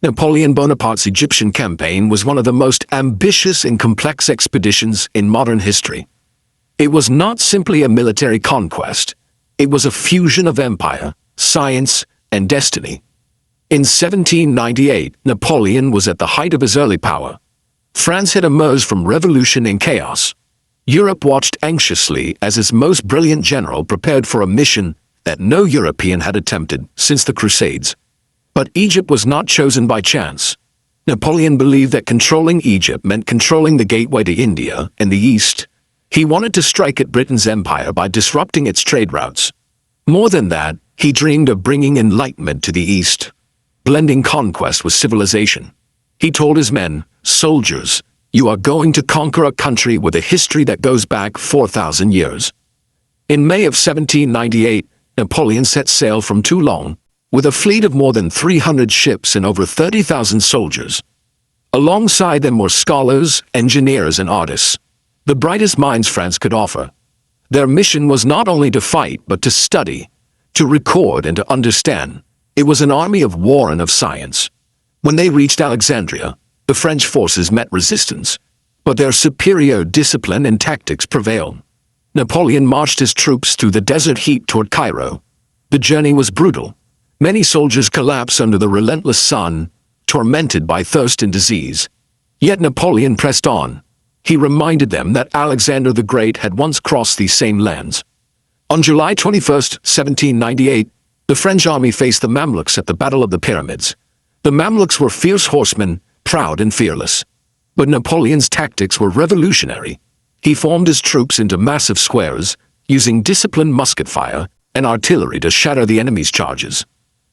Napoleon Bonaparte's Egyptian campaign was one of the most ambitious and complex expeditions in modern history. It was not simply a military conquest. It was a fusion of empire, science, and destiny. In 1798, Napoleon was at the height of his early power. France had emerged from revolution and chaos. Europe watched anxiously as his most brilliant general prepared for a mission that no European had attempted since the Crusades. But Egypt was not chosen by chance. Napoleon believed that controlling Egypt meant controlling the gateway to India and the East. He wanted to strike at Britain's empire by disrupting its trade routes. More than that, he dreamed of bringing enlightenment to the East, blending conquest with civilization. He told his men, "Soldiers, you are going to conquer a country with a history that goes back 4,000 years." In May of 1798, Napoleon set sail from Toulon, with a fleet of more than 300 ships and over 30,000 soldiers. Alongside them were scholars, engineers, and artists, the brightest minds France could offer. Their mission was not only to fight, but to study, to record, and to understand. It was an army of war and of science. When they reached Alexandria, the French forces met resistance, but their superior discipline and tactics prevailed. Napoleon marched his troops through the desert heat toward Cairo. The journey was brutal. Many soldiers collapsed under the relentless sun, tormented by thirst and disease. Yet Napoleon pressed on. He reminded them that Alexander the Great had once crossed these same lands. On July 21, 1798, the French army faced the Mamluks at the Battle of the Pyramids. The Mamluks were fierce horsemen, proud and fearless. But Napoleon's tactics were revolutionary. He formed his troops into massive squares, using disciplined musket fire and artillery to shatter the enemy's charges.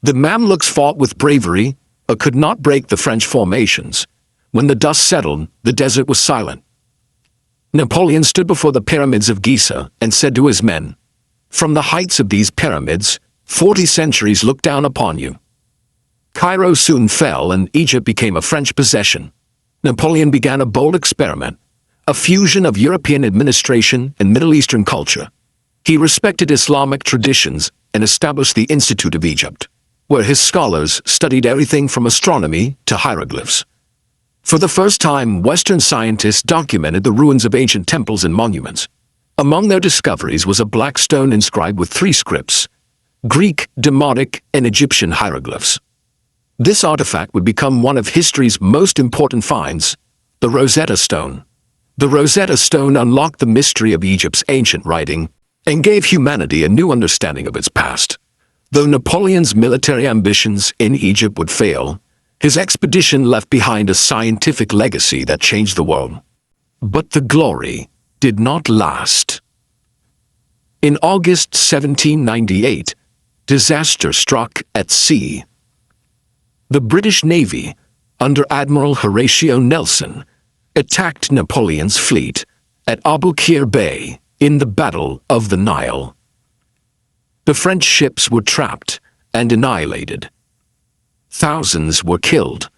The Mamluks fought with bravery, but could not break the French formations. When the dust settled, the desert was silent. Napoleon stood before the pyramids of Giza and said to his men, "From the heights of these pyramids, 40 centuries look down upon you." Cairo soon fell and Egypt became a French possession. Napoleon began a bold experiment, a fusion of European administration and Middle Eastern culture. He respected Islamic traditions and established the Institute of Egypt, where his scholars studied everything from astronomy to hieroglyphs. For the first time, Western scientists documented the ruins of ancient temples and monuments. Among their discoveries was a black stone inscribed with 3 scripts: Greek, Demotic, and Egyptian hieroglyphs. This artifact would become one of history's most important finds, the Rosetta Stone. The Rosetta Stone unlocked the mystery of Egypt's ancient writing and gave humanity a new understanding of its past. Though Napoleon's military ambitions in Egypt would fail, his expedition left behind a scientific legacy that changed the world. But the glory did not last. In August 1798, disaster struck at sea. The British Navy, under Admiral Horatio Nelson, attacked Napoleon's fleet at Abu Qir Bay in the Battle of the Nile. The French ships were trapped and annihilated. Thousands were killed.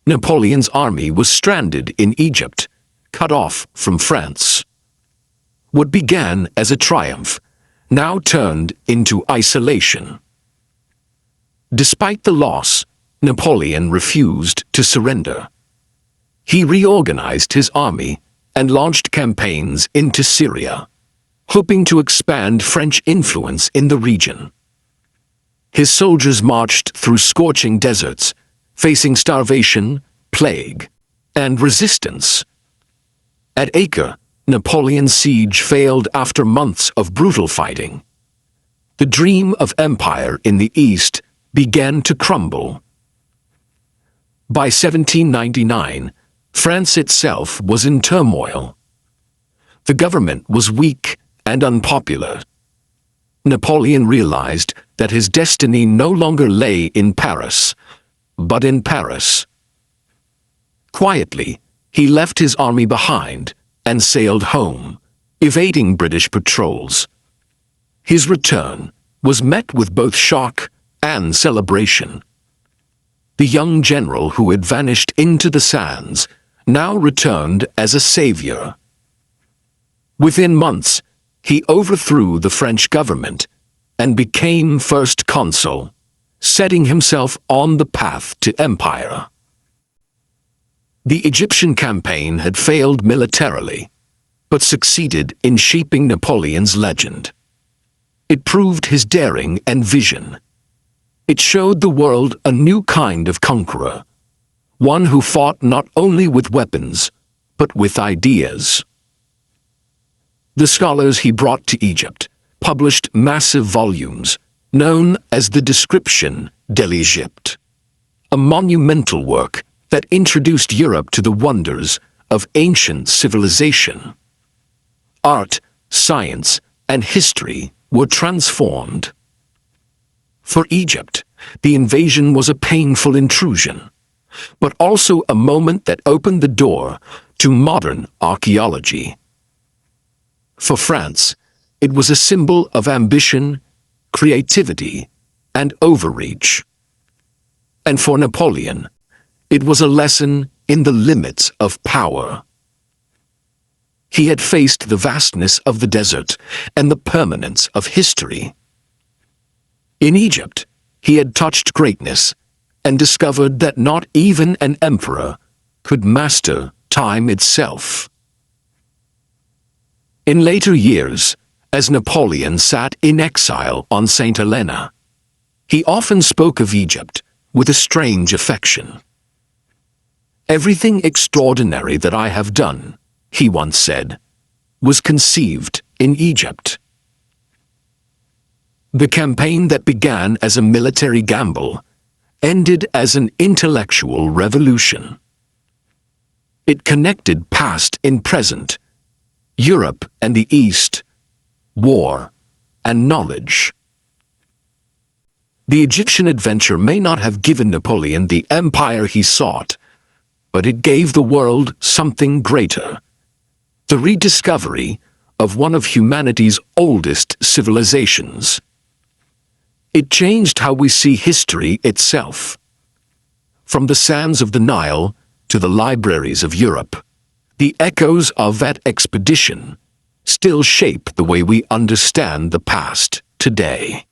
Napoleon's army was stranded in Egypt, cut off from France. What began as a triumph now turned into isolation. Despite the loss, Napoleon refused to surrender. He reorganized his army and launched campaigns into Syria, hoping to expand French influence in the region. His soldiers marched through scorching deserts, facing starvation, plague, and resistance. At Acre, Napoleon's siege failed after months of brutal fighting. The dream of empire in the East began to crumble. By 1799, France itself was in turmoil. The government was weak and unpopular. Napoleon realized that his destiny no longer lay in Paris, but in Paris. Quietly, he left his army behind and sailed home, evading British patrols. His return was met with both shock and celebration. The young general who had vanished into the sands now returned as a savior. Within months, he overthrew the French government and became first consul. setting himself on the path to empire. The Egyptian campaign had failed militarily, but succeeded in shaping Napoleon's legend. It proved his daring and vision. It showed the world a new kind of conqueror, one who fought not only with weapons, but with ideas. The scholars he brought to Egypt published massive volumes, known as the Description de l'Egypte, a monumental work that introduced Europe to the wonders of ancient civilization. Art, science, and history were transformed. For Egypt, the invasion was a painful intrusion, but also a moment that opened the door to modern archaeology. For France, it was a symbol of ambition, creativity, and overreach. And for Napoleon, it was a lesson in the limits of power. He had faced the vastness of the desert and the permanence of history. In Egypt, he had touched greatness and discovered that not even an emperor could master time itself. In later years, as Napoleon sat in exile on St. Helena, he often spoke of Egypt with a strange affection. "Everything extraordinary that I have done," he once said, "was conceived in Egypt." The campaign that began as a military gamble ended as an intellectual revolution. It connected past and present, Europe and the East, war and knowledge. The Egyptian adventure may not have given Napoleon the empire he sought, but it gave the world something greater: the rediscovery of one of humanity's oldest civilizations. It changed how we see history itself. From the sands of the Nile to the libraries of Europe, the echoes of that expedition still shape the way we understand the past today.